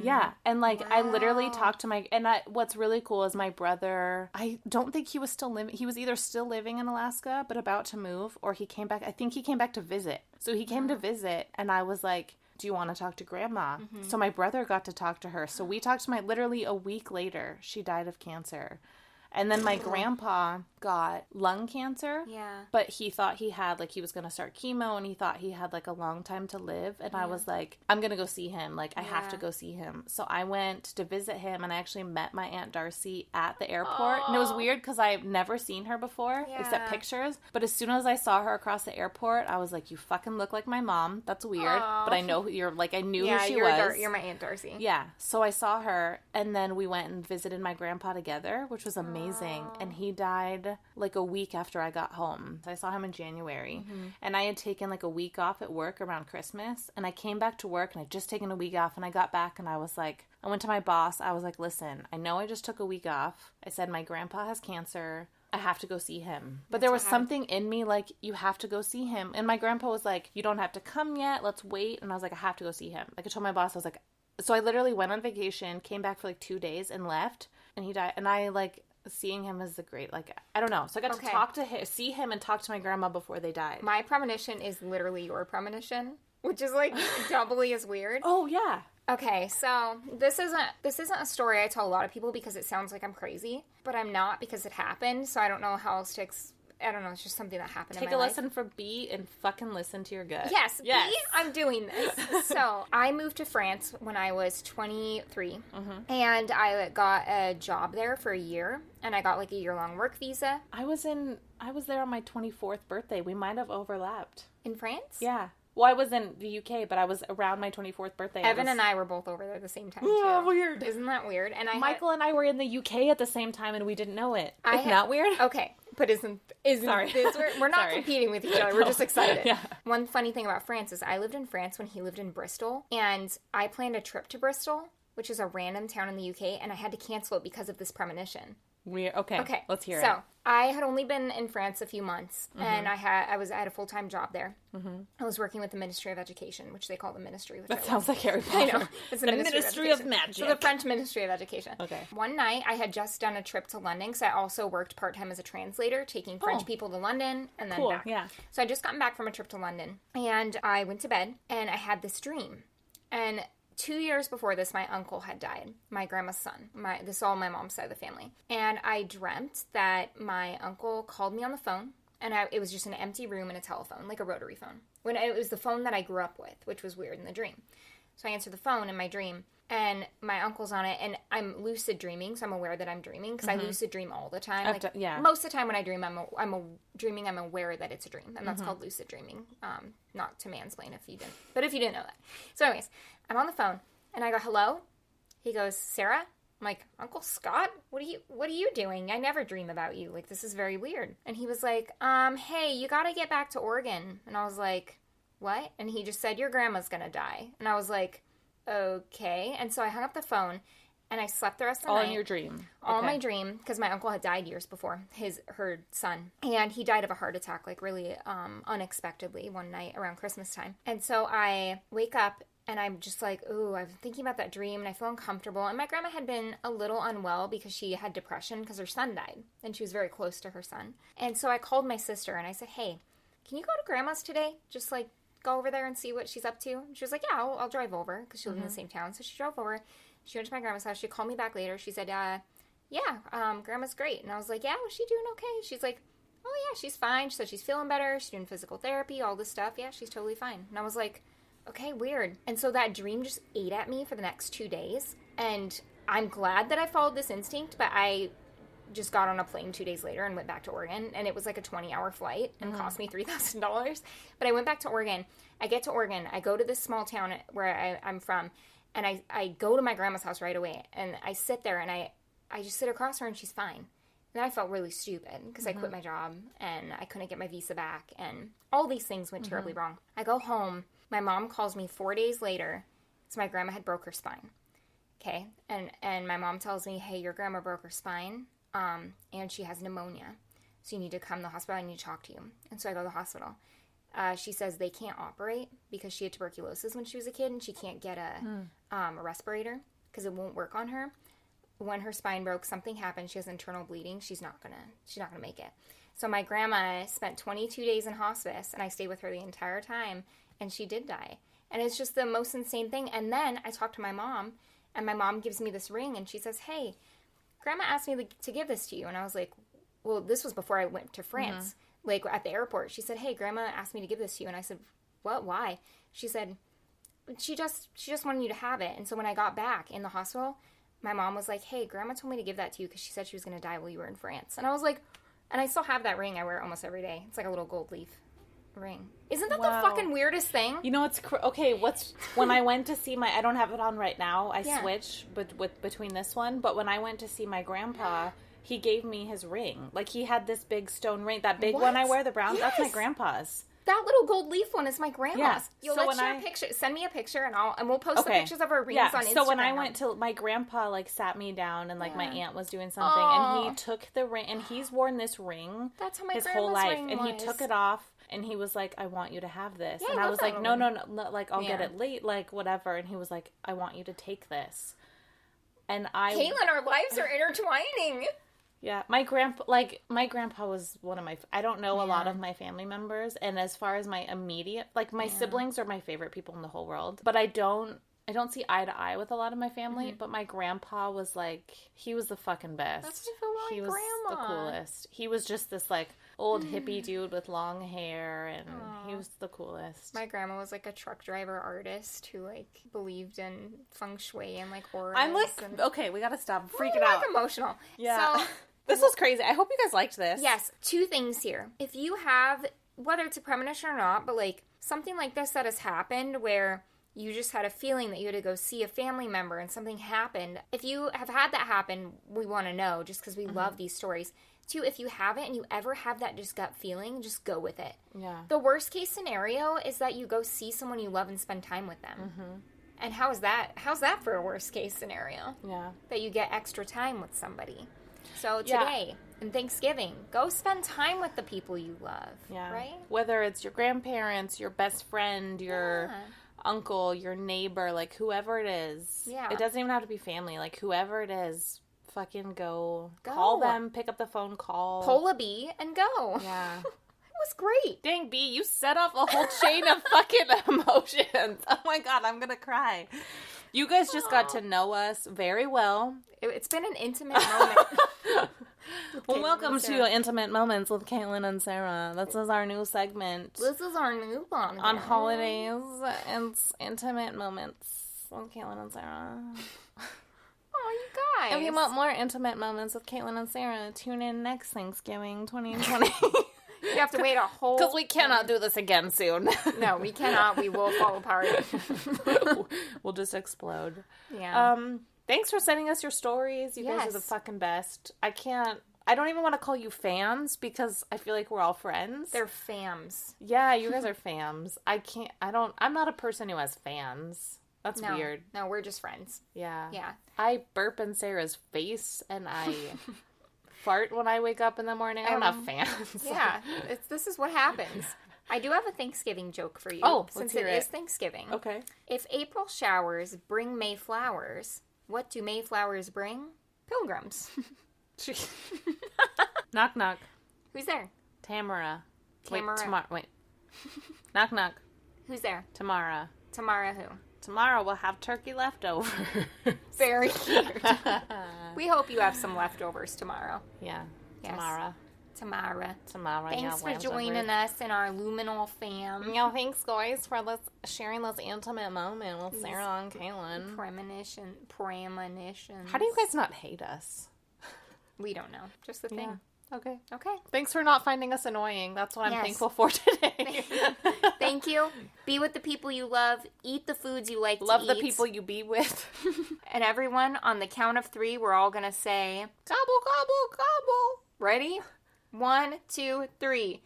Yeah. And like, Wow. I literally talked to what's really cool is my brother, I don't think he was still living, he was either still living in Alaska, but about to move, or he came back. I think he came back to visit. So he came to visit, and I was like, do you want to talk to grandma? So my brother got to talk to her. So we talked to literally a week later, she died of cancer. And then my grandpa got lung cancer. Yeah. But he thought he had, like, he was going to start chemo, and he thought he had, like, a long time to live. And I was like, I'm going to go see him. Like, I have to go see him. So I went to visit him, and I actually met my Aunt Darcy at the airport. And it was weird because I've never seen her before, except pictures. But as soon as I saw her across the airport, I was like, you fucking look like my mom. That's weird. But I know who you're, like, I knew who she was. You're my Aunt Darcy. Yeah. So I saw her, and then we went and visited my grandpa together, which was amazing. And he died like a week after I got home. I saw him in January. And I had taken like a week off at work around Christmas. And I came back to work, and I'd just taken a week off. And I got back, and I was like, I went to my boss. I was like, listen, I know I just took a week off. I said, my grandpa has cancer. I have to go see him. But there was something in me like, you have to go see him. And my grandpa was like, you don't have to come yet. Let's wait. And I was like, I have to go see him. Like, I told my boss, I was like, so I literally went on vacation, came back for like 2 days, and left. And he died. And I like, seeing him is a great, like, I don't know. So I got to talk to him, see him, and talk to my grandma before they died. My premonition is literally your premonition, which is like doubly as weird. Oh yeah. Okay, so this isn't a story I tell a lot of people because it sounds like I'm crazy, but I'm not because it happened. So I don't know how else to. I don't know. It's just something that happened. Take in my a life. lesson for B and fucking listen to your gut. Yes, yes. B, I'm doing this. So I moved to France when I was 23, and I got a job there for a year, and I got like a year-long work visa. I was there on my 24th birthday. We might have overlapped. In France? Yeah. Well, I was in the UK, but I was around my 24th birthday. Evan and I were both over there at the same time, too. Oh, weird. Isn't that weird? And Michael and I were in the UK at the same time, and we didn't know it. Isn't that weird? Okay. But isn't Sorry. this weird? We're not competing with each other. We're just excited. Yeah. One funny thing about France is I lived in France when he lived in Bristol, and I planned a trip to Bristol, which is a random town in the UK, and I had to cancel it because of this premonition. Weird. Okay. Let's hear it. So I had only been in France a few months, and I had a full time job there. I was working with the Ministry of Education, which they call the Ministry. Which that sounds like Harry Potter. I know. It's the Ministry of Magic. So the French Ministry of Education. Okay. One night, I had just done a trip to London because I also worked part time as a translator, taking French people to London and then back. Yeah. So I just gotten back from a trip to London, and I went to bed, and I had this dream, and 2 years before this, my uncle had died, my grandma's son. This is all my mom's side of the family. And I dreamt that my uncle called me on the phone, and it was just an empty room and a telephone, like a rotary phone. When it was the phone that I grew up with, which was weird in the dream. So I answered the phone in my dream, and my uncle's on it, and I'm lucid dreaming, so I'm aware that I'm dreaming, because I lucid dream all the time. Most of the time when I dream, I'm aware that it's a dream, and that's called lucid dreaming. Not to mansplain if you didn't know that. So anyways, I'm on the phone, and I go, hello? He goes, Sarah? I'm like, Uncle Scott? What are you doing? I never dream about you. Like, this is very weird. And he was like, hey, you gotta get back to Oregon. And I was like, what? And he just said, your grandma's gonna die. And I was like, okay. And so I hung up the phone, and I slept the rest of the night. All in your dream. All in my dream, because my uncle had died years before, her son. And he died of a heart attack, like really unexpectedly one night around Christmas time. And so I wake up, and I'm just like, ooh, I'm thinking about that dream, and I feel uncomfortable. And my grandma had been a little unwell because she had depression because her son died, and she was very close to her son. And so I called my sister, and I said, hey, can you go to Grandma's today? Just like go over there and see what she's up to. And she was like, yeah, I'll drive over, because she lived in the same town. So she drove over. She went to my grandma's house. She called me back later. She said, Grandma's great. And I was like, yeah, was she doing okay? She's like, oh, yeah, she's fine. She said she's feeling better. She's doing physical therapy, all this stuff. Yeah, she's totally fine. And I was like, okay, weird. And so that dream just ate at me for the next 2 days. And I'm glad that I followed this instinct, but I just got on a plane 2 days later and went back to Oregon. And it was like a 20-hour flight and cost me $3,000. But I went back to Oregon. I get to Oregon. I go to this small town where I'm from. And I go to my grandma's house right away. And I sit there, and I just sit across her, and she's fine. And then I felt really stupid because I quit my job, and I couldn't get my visa back. And all these things went terribly wrong. I go home. My mom calls me 4 days later. So my grandma had broke her spine. Okay? And my mom tells me, hey, your grandma broke her spine, and she has pneumonia. So you need to come to the hospital. I need to talk to you. And so I go to the hospital. she says they can't operate because she had tuberculosis when she was a kid, and she can't get a respirator because it won't work on her. When her spine broke, something happened. She has internal bleeding. She's not gonna make it. So my grandma spent 22 days in hospice, and I stayed with her the entire time, and she did die. And it's just the most insane thing. And then I talked to my mom, and my mom gives me this ring, and she says, hey, Grandma asked me to give this to you. And I was like, well, this was before I went to France, like at the airport. She said, hey, Grandma asked me to give this to you. And I said, what? Why? She said, she just wanted you to have it. And so when I got back in the hospital, my mom was like, hey, Grandma told me to give that to you because she said she was going to die while you were in France. And I was like, and I still have that ring. I wear it almost every day. It's like a little gold leaf ring. Isn't that the fucking weirdest thing? You know, it's okay. When I went to see I don't have it on right now. I switch between this one. But when I went to see my grandpa, he gave me his ring. Like, he had this big stone ring. That big one I wear, the brown, that's my grandpa's. That little gold leaf one is my grandma's. Yeah. Let's share a picture. Send me a picture, and we'll post the pictures of our rings on Instagram. So when I went to, my grandpa, like, sat me down, and, like, my aunt was doing something, and he took the ring, and he's worn this ring That's how my his grandma's whole life, ring and was. he took it off, and he was like, I want you to have this. Yeah, and I was like, no, like, I'll get Yeah. it late, like, whatever. And he was like, I want you to take this. And Caitlin, our lives are intertwining. Yeah, my grandpa was one of my, I don't know a lot of my family members, and as far as my immediate, like, my siblings are my favorite people in the whole world, but I don't see eye to eye with a lot of my family, but my grandpa was, like, he was the fucking best. That's just my He was grandma. the coolest. He was just this, like, old hippie dude with long hair, and he was the coolest. My grandma was, like, a truck driver artist who, like, believed in feng shui and, like, auras. I'm like, okay, we gotta stop freaking I'm out. like emotional. Yeah. So, this was crazy. I hope you guys liked this. yes, 2 things here. If you have, whether it's a premonition or not, but, like, something like this that has happened where you just had a feeling that you had to go see a family member and something happened. If you have had that happen, we want to know just because we love these stories. 2, if you haven't and you ever have that just gut feeling, just go with it. Yeah. The worst case scenario is that you go see someone you love and spend time with them. And how's that for a worst case scenario? Yeah. That you get extra time with somebody. So today, and Thanksgiving, go spend time with the people you love. Yeah. Right? Whether it's your grandparents, your best friend, your uncle, your neighbor, like, whoever it is. Yeah. It doesn't even have to be family. Like, whoever it is, fucking go. Call them, pick up the phone, call. Pull a bee and go. Yeah. It was great. Dang, B, you set off a whole chain of fucking emotions. Oh my God, I'm gonna cry. You guys just got to know us very well. It's been an intimate moment. Well, welcome to Intimate Moments with Caitlin and Sarah. This is our new segment. This is our new one. On holidays, it's Intimate Moments with Caitlin and Sarah. Oh, you guys. If you want more Intimate Moments with Caitlin and Sarah, tune in next Thanksgiving 2020. You have to wait a whole... Because we cannot do this again soon. No, we cannot. We will fall apart. We'll just explode. Yeah. Thanks for sending us your stories. You guys are the fucking best. I don't even want to call you fans because I feel like we're all friends. They're fams. Yeah, you guys are fams. I'm not a person who has fans. That's weird. No, we're just friends. Yeah. Yeah. I burp in Sarah's face and I fart when I wake up in the morning. I don't have fans. Yeah. This is what happens. I do have a Thanksgiving joke for you. Oh, since it is Thanksgiving. Okay. If April showers bring May flowers, what do May flowers bring? Pilgrims. Knock, knock. Who's there? Tamara. Tamara. Wait. Knock, knock. Who's there? Tamara. Tamara who? Tomorrow we'll have turkey leftovers. Very cute. We hope you have some leftovers tomorrow. Yeah. Yes. Tamara. Thanks for joining us in our luminal fam. Yeah, thanks guys for sharing this intimate moment with Sarah and Caitlin. Premonitions. How do you guys not hate us? We don't know. Just the thing. Yeah. Okay. Okay. Thanks for not finding us annoying. That's what I'm thankful for today. Thank you. Be with the people you love. Eat the foods you like to eat. Love the people you be with. And everyone, on the count of 3, we're all going to say... Gobble, gobble, gobble. Ready? 1, 2, 3. Gobble!